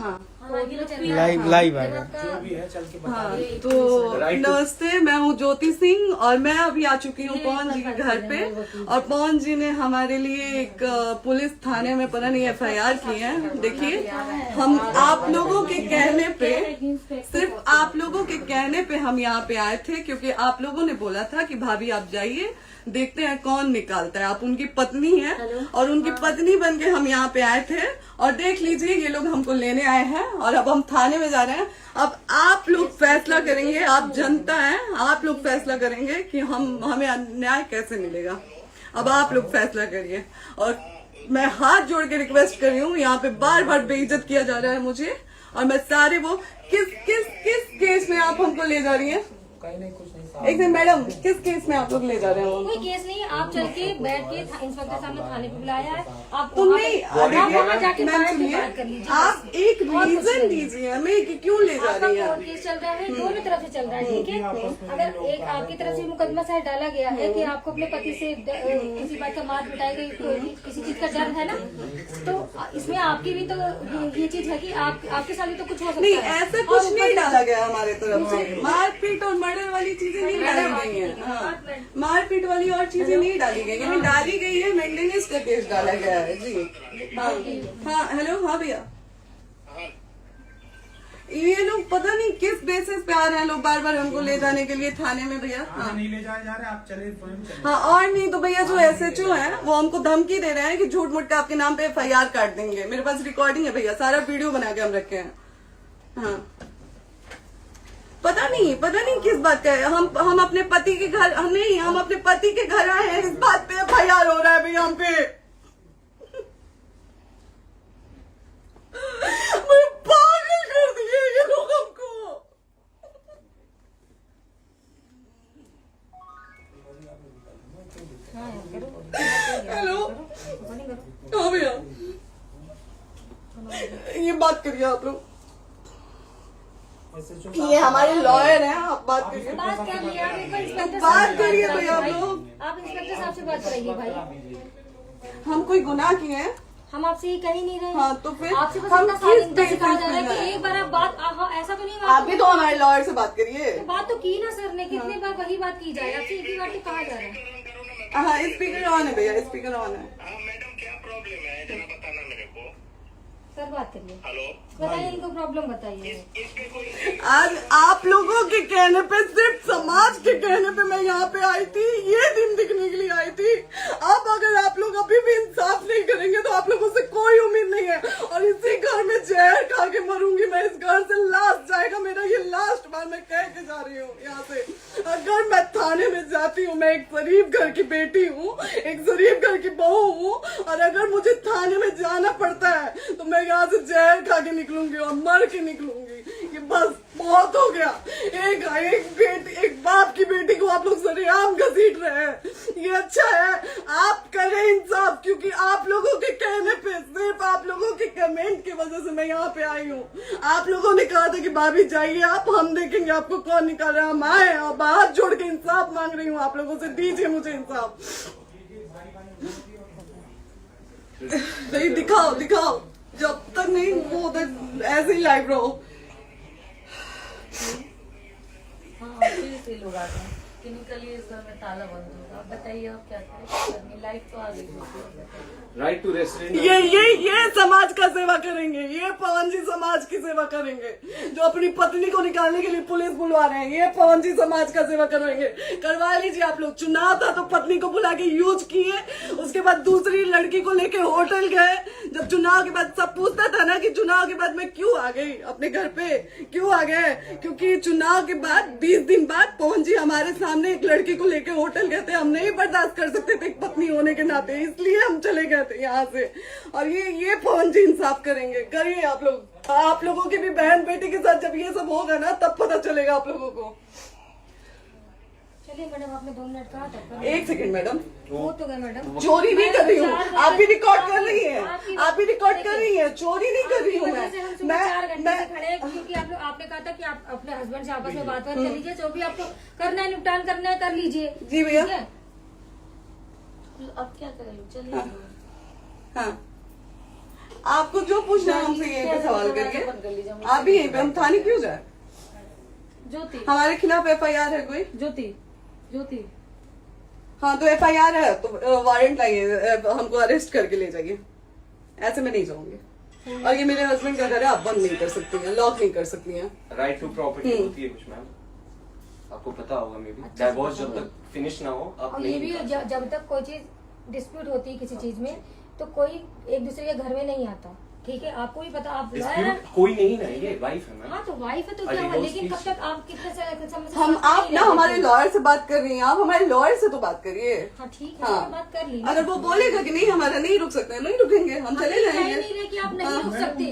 हाँ लाइव आएगा। जो भी है चल के बता हाँ, दीजिए। तो Right to- नमस्ते, मैं हूँ ज्योति सिंह और मैं अभी आ चुकी हूँ पवन जी के घर पे। और पवन जी ने हमारे लिए एक पुलिस थाने में पता नहीं FIR की है। देखिए, हम आप लोगों के कहने पे, सिर्फ आप लोगों के कहने पे हम यहाँ पे आए थे, क्योंकि आप लोगों ने बोला था कि भाभी आप जाइए, देखते हैं कौन निकालता है। आप उनकी पत्नी हैं और उनकी पत्नी बन के हम यहाँ पे आए थे। और देख लीजिए, ये लोग हमको लेने आए हैं और अब हम थाने में जा रहे हैं। अब आप लोग फैसला करेंगे, आप जनता हैं, आप लोग फैसला करेंगे कि हमें न्याय कैसे मिलेगा। अब आप लोग फैसला करिए। और मैं हाथ जोड़ के रिक्वेस्ट कर रही हूँ, यहाँ पे बार बार बेइज्जत किया जा रहा है मुझे। और मैं सारे वो किस केस में आप हमको ले जा रही हैं? कहीं नहीं, कुछ नहीं। एक दिन मैडम, किस केस में आप लोग ले जा रहे हैं? कोई केस नहीं है, आप चल के बैठ के इंस्पेक्टर साहब ने थाने पे बुलाया है। आप तुम नहीं, वहाँ जाके मैम बात सुनिए, कर लीजिए। आप एक रीजन दीजिए हमें कि क्यों ले जा आपका रही हैं। कोर्ट केस चल रहा है, दोनों तरफ से चल रहा है, ठीक है। अगर एक आपकी तरफ से मुकदमा शायद डाला गया है कि आपको अपने पति से किसी बात का मार पिटाई गई, किसी चीज का डर है ना, तो इसमें आपकी भी तो ये चीज है कि आपके साथ भी तो कुछ हो सकता नहीं, है। ऐसा कुछ नहीं डाला गया हमारे तरफ से। मारपीट और मर्डर वाली चीजें नहीं डाली गई हैं। हाँ, मारपीट वाली और चीजें नहीं डाली गई हैं। डाली गई है मेंटेनेंस का केस डाला गया है जी। हाँ हेलो, हाँ भैया, ये लोग पता नहीं किस बेसिस पे आ रहे हैं लोग बार बार हमको ले जाने के लिए थाने में भैया। हाँ नहीं ले जाए जा रहे, आप चले स्वयं चले। हाँ, और नहीं तो भैया जो SHO है वो हमको धमकी दे रहे हैं कि झूठ मूठ का आपके नाम पे FIR काट देंगे। मेरे पास रिकॉर्डिंग है भैया, सारा वीडियो बना के हम रखे हैं। हाँ, पता नहीं किस बात का है। हम अपने पति के घर नहीं, हम अपने पति के घर आए हैं, इस बात पे FIR हो रहा है भैया हम पे। पागल कर दिए ये लोग हमको। हेलो, हाँ भैया, ये बात करिए आप लोग। ये हमारे लॉयर हैं, आप बात करिए। बात कर लिया, आप एक बार इंस्पेक्टर बात साहब से करिए बात भैया आप करिए। लोग। आप इंस्पेक्टर साहब से बात कराइए भाई। हम कोई गुनाह किए हैं? हम आपसे ये कह ही नहीं रहे। हाँ, तो फिर आपसे बस हम इतना सारे किस इनका सिखाया जा रहा है बेसिस कि पे एक बार आप बात ऐसा तो नहीं आप भी तो हमारे लॉयर से बात करिए। तो बात तो की ना सर ने, कितने बार वही बात की जाए, आपसे एक ही बार तो कहा जा रहा है। हाँ, स्पीकर ऑन है भैया, स्पीकर ऑन है। हाँ मैडम, क्या प्रॉब्लम है जरा बताना मेरे को। सर बात करिए, हेलो, बताइए इनको प्रॉब्लम बताइए। इसके कोई आज आप लोगों के कहने पे, सिर्फ समाज के कहने पे मैं यहाँ पे आई थी, ये दिन दिखने के लिए आई थी। अब अगर आप लोग अभी भी इंसाफ नहीं करेंगे तो आप लोगों से कोई उम्मीद नहीं है। और इसी घर में जहर खा के मरूंगी मैं। इस घर से लास्ट जाएगा मेरा, ये लास्ट बार मैं कह के जा रही हूँ यहाँ से। अगर मैं थाने में जाती हूँ, मैं एक गरीब घर की बेटी हूँ, एक गरीब घर की बहू हूँ, और अगर मुझे थाने में जाना पड़ता है तो मैं यहाँ से जहर खा के निकलूंगी और मर के निकलूंगी। ये बस बहुत हो गया। एक बाप की बेटी को आप लोग सरेआम घसीट रहे हैं। ये अच्छा है, आप करें इंसाफ, क्योंकि आप लोगों के कहने पे, सिर्फ आप लोगों के कमेंट की वजह से मैं यहाँ पे आई हूँ। आप लोगों ने कहा था कि भाभी जाइए आप, हम देखेंगे आपको कौन निकाल रहा है। हम आए और हाथ जोड़ के इंसाफ मांग रही हूँ आप लोगों से, दीजिए मुझे इंसाफ। नहीं, दिखाओ, जब तक नहीं वो उधर ऐसे ही लाइव रहो। हाँ, फिर से लोग आते हैं कि निकलिए, इस घर में ताला बंद होगा। आप बताइए आप क्या करें, लाइफ तो आ गई। Right to restaurant. ये समाज का सेवा करेंगे, ये पवन जी समाज की सेवा करेंगे। जो अपनी पत्नी को निकालने के लिए पुलिस बुलवा रहे हैं, ये पवन जी समाज का सेवा करेंगे। करवा लीजिए आप लोग। चुनाव था तो पत्नी को बुला के यूज किए, उसके बाद दूसरी लड़की को लेके होटल गए। जब चुनाव के बाद सब पूछता था ना कि चुनाव के बाद मैं क्यों आ गई अपने घर पे, क्यों आ गए, क्योंकि चुनाव के बाद 20 दिन बाद पवन जी हमारे सामने एक लड़की को लेके होटल गए थे। हम नहीं बर्दाश्त कर सकते थे एक पत्नी होने के नाते, इसलिए हम चले गए थे यहाँ से। और ये पवन जी इंसाफ करेंगे। करिए आप लोग। आप लोगों की भी बहन बेटी के साथ जब ये सब होगा ना, तब पता चलेगा आप लोगों को। चलिए मैडम, आपने 2 मिनट कहा था। एक सेकंड मैडम, वो तो गए मैडम। चोरी नहीं कर रही हूँ, आप भी रिकॉर्ड कर रही हैं, आप भी रिकॉर्ड कर रही हैं। चोरी नहीं कर रही हूँ मैं 4 घंटे से खड़े हैं, क्योंकि आपने कहा था कि आप अपने हस्बैंड से आपस में बात कर लीजिए, जो भी आपको करना है, निपटान करना है, कर लीजिए। जी भैया। ठीक है? अब क्या करें, चलिए। हाँ, आपको जो पूछना है हमसे यहीं पे सवाल बंद कर करिए। लीजिए, मुझे आप भी यहीं पे, हम थाने क्यों जाए? ज्योति हमारे खिलाफ FIR है कोई? ज्योति ज्योति हाँ तो FIR है तो वारंट लाइए, हमको अरेस्ट करके ले जाइए। ऐसे मैं नहीं जाऊंगी। और ये मेरे हस्बैंड का घर है, आप बंद नहीं कर सकती हैं, लॉक नहीं कर सकती हैं। राइट टू प्रॉपर्टी होती है कुछ मैम, आपको पता होगा मे बी। डाइवोर्स जब तक फिनिश ना हो आप और ये नहीं भी निकाल सकते। जब तक कोई चीज डिस्प्यूट होती है किसी चीज में तो कोई एक दूसरे के घर में नहीं आता, ठीक है? आपको भी पता, आप लॉयर हैं। Dispute कोई नहीं ना, ये वाइफ है मैम। हाँ तो वाइफ है तो और क्या हुआ, divorce लेकिन कब case- तक आप कितने समय से हम साथ आप नहीं ना रहते हमारे थे? लॉयर से बात कर रही हैं, आप हमारे लॉयर से तो बात करिए। हाँ ठीक है, हाँ। मैंने बात कर ली। अगर वो बोलेगा कि नहीं हमारा नहीं रुक सकते, नहीं रुकेंगे, हम चले कह जाएंगे। नहीं रहे कि आप नहीं रुक सकते,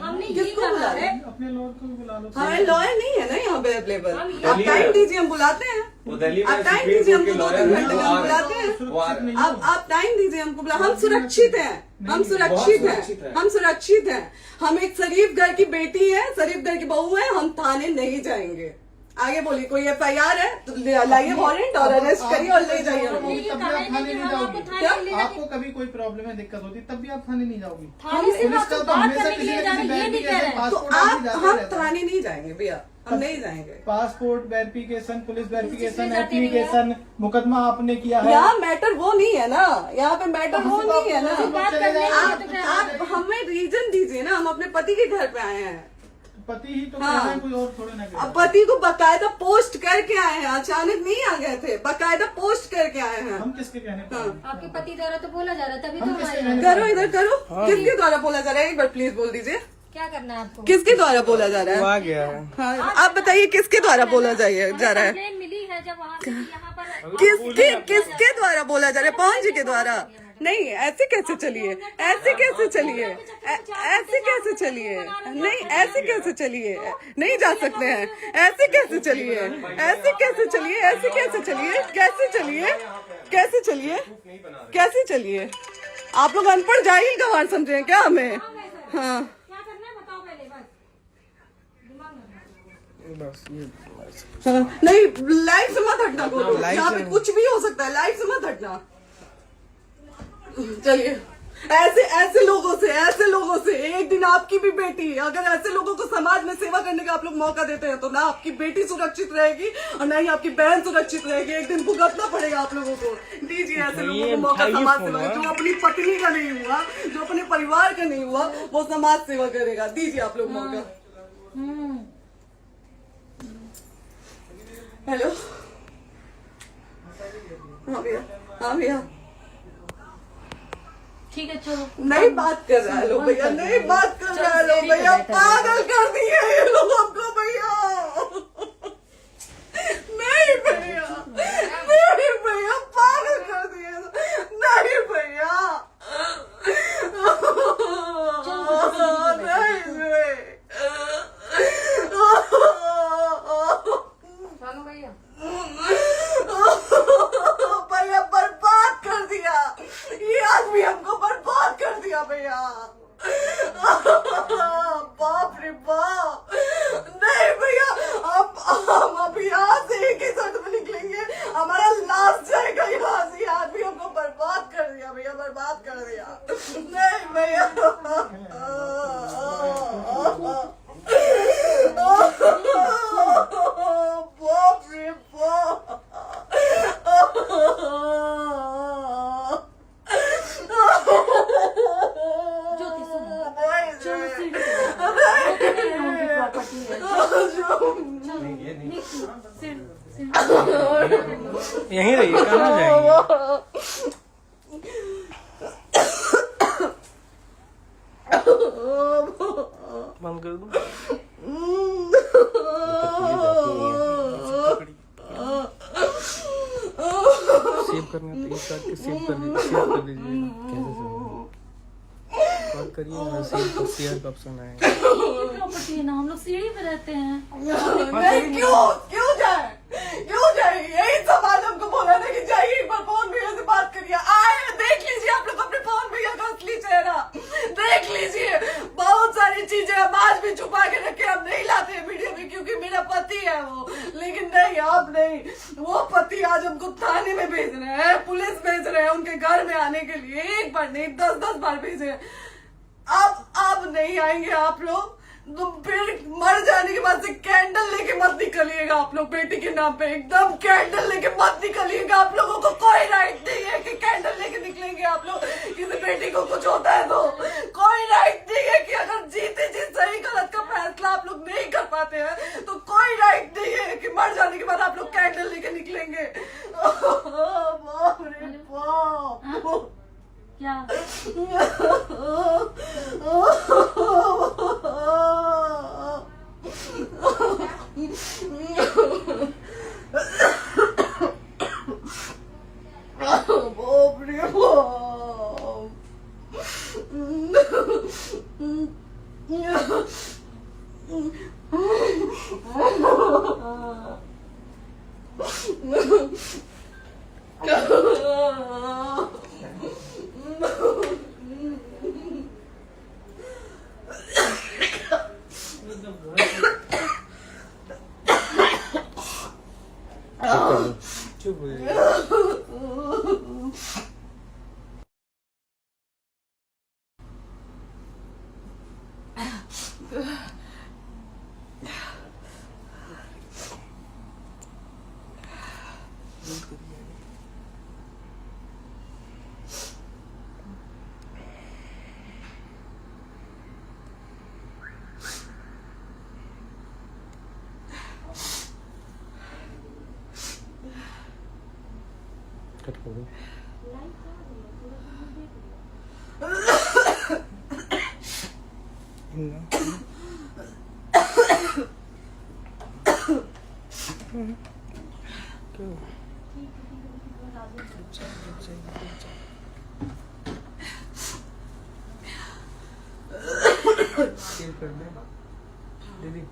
हमने ये किसको बुला कहा रहे? है। अपने लॉयर को भी बुला लो। हमारे लॉयर नहीं है ना यहाँ पे अवेलेबल। हम- आप दिल्ली टाइम में- दीजिए, हम बुलाते हैं। वो दिल्ली में आप टाइम सुप्रीम दीजिए कोर्ट के हमको, 2 लॉयर घंटे हैं, में वो हम आ बुलाते रहे हैं। हैं, वो आ रहे हैं। आप टाइम दीजिए हमको, हम सुरक्षित हैं, हम सुरक्षित सुरक्षित हैं, हैं। हम सुरक्षित हैं। हम एक शरीफ घर की बेटी है, शरीफ घर की बहू है, हम थाने नहीं जाएंगे। आगे बोलिए, कोई FIR है तो लाइए वारंट और अरेस्ट करिए और ले जाइए हमको। ये तब भी कहा आप है थाने कि नहीं हम जाओगी। आपको थाने क्या? ले जाके- आपको कभी कोई प्रॉब्लम है, दिक्कत होती तब भी आप थाने नहीं जाओगी। थाने से पुलिस बात का तो बात हमेशा करने के किसी लिए न जा रहे किसी हैं, ये नहीं कह रहे हैं। तो पासपोर्ट आप जाते हम रहता है। थाने नहीं जाएंगे भैया, हम नहीं जाएंगे। पासपोर्ट वेरिफिकेशन, पुलिस वेरिफिकेशन, किसमें जाते नहीं है? एप्लीकेशन, मुकदमा आपने किया है। यहाँ मैटर वो नहीं है ना, यहाँ पे मैटर वो नहीं है ना। बात करने के लिए तो क्या- आप हमें रीजन दीजिए ना, हम अपने पति के घर पे आए हैं। पति ही तो हाँ। कह रहे हैं, कोई और थोड़े ना कह रहे अब हैं। पति को बकायदा पोस्ट करके आए हैं, अचानक नहीं आ गए थे, बकायदा पोस्ट करके आए हैं। हम किसके कहने पर हाँ। हैं? आपके पति द्वारा तो बोला जा रहा है, तभी तो हम किसके हमारे कहने करो इधर करो, किसके द्वारा बोला जा रहा है? एक बार प्लीज बोल दीजिए, क्या करना है आपको? किसके द्वारा बोला जा रहा है? आ गया है। हाँ, आप बताइए किसके द्वारा बोला जा रहा है? कंप्लेन मिली है जब वहाँ से यहाँ पर किसके द्वारा बोला जा रहा है? पवन जी के द्वारा? नहीं, ऐसे कैसे चलिए, ऐसे कैसे चलिए, ऐसे कैसे चलिए, नहीं ऐसे कैसे चलिए, नहीं जा सकते हैं, ऐसे कैसे चलिए, ऐसे कैसे चलिए, ऐसे कैसे चलिए, कैसे चलिए, कैसे चलिए, कैसे चलिए? आप लोग अनपढ़ जाहिल गंवार समझे हैं क्या हमें? हाँ क्या करना है बताओ पहले, बस दिमाग में बस ये हाँ, नहीं लाइफ से मत हटना, बोलो लाइफ यहाँ पे से- कुछ भी हो सकता है, लाइफ से मत हटना। चलिए, ऐसे लोगों से एक दिन आपकी भी बेटी, अगर ऐसे लोगों को समाज में सेवा करने का आप लोग मौका देते हैं तो ना आपकी बेटी सुरक्षित रहेगी और ना ही आपकी बहन सुरक्षित रहेगी। एक दिन भुगतना पड़ेगा आप लोगों को। दीजिए ऐसे लोगों को मौका समाज सेवा का, जो अपनी पत्नी का नहीं हुआ, जो अपने परिवार का नहीं हुआ, वो समाज सेवा करेगा। दीजिए आप लोग मौका। हेलो, हाँ भैया, हाँ भैया, ठीक है चलो। नहीं बात कर रहा है लोग भैया, नहीं बात कर रहा है लोग भैया, पागल कर दिए ये लोग हमको भैया। नहीं भैया, नहीं भैया, पागल कर दिए, नहीं भैया, नहीं चलो भैया। भैया बर्बाद कर दिया ये आदमी, हमको बर्बाद कर दिया भैया। बाप रे बाप, नहीं भैया, हम अभी यहाँ से एक ही शर्त में निकलेंगे, हमारा लास्ट जाएगा यहाँ से। ये आदमी हमको बर्बाद कर दिया भैया, बर्बाद कर दिया। नहीं भैया, बाप रे बाप, ज्योति सुनो, नहीं, चलो सीढ़ी प्रॉपर्टी है। यहीं रहिए, कहाँ जाएंगे? बंद कर दो। सेव करना तो इस काट के सेव कर दीजिए, बात करिए, सेव शेयर का ऑप्शन आएगा। प्रॉपर्टी है ना, हम लोग सीढ़ी पे रहते हैं। नहीं, क्यों जाए, क्यों जाए? यही समाज हमको बोला था कि जाइए एक बार पवन भैया से बात करिए। आए, देख लीजिए आप लोग अपने पवन भैया का असली चेहरा, देख लीजिए। बहुत सारी चीजें हम आज भी छुपा के रखे, हम नहीं लाते वीडियो में क्योंकि मेरा पति है वो, लेकिन नहीं, आप नहीं। वो पति आज हमको थाने में भेज रहे हैं, पुलिस भेज रहे हैं उनके घर में आने के लिए, एक बार नहीं 10-10 बार भेजे। अब नहीं आएंगे आप लोग, तो फिर मर जाने के बाद से कैंडल लेके मत निकलिएगा आप लोग बेटी के नाम पे, एकदम कैंडल लेके मत निकलिएगा। आप लोगों को कोई राइट नहीं है कि कैंडल लेके निकलेंगे आप लोग, किसी बेटी को कुछ होता है तो कोई राइट नहीं है कि अगर जीते जी सही गलत का फैसला आप लोग नहीं कर पाते हैं तो कोई राइट नहीं है कि मर जाने के बाद आप लोग कैंडल लेके निकलेंगे। बाप रे बाप। क्या बाप रे चुप हो जाइए। कट कर दो। कर दे दीदी।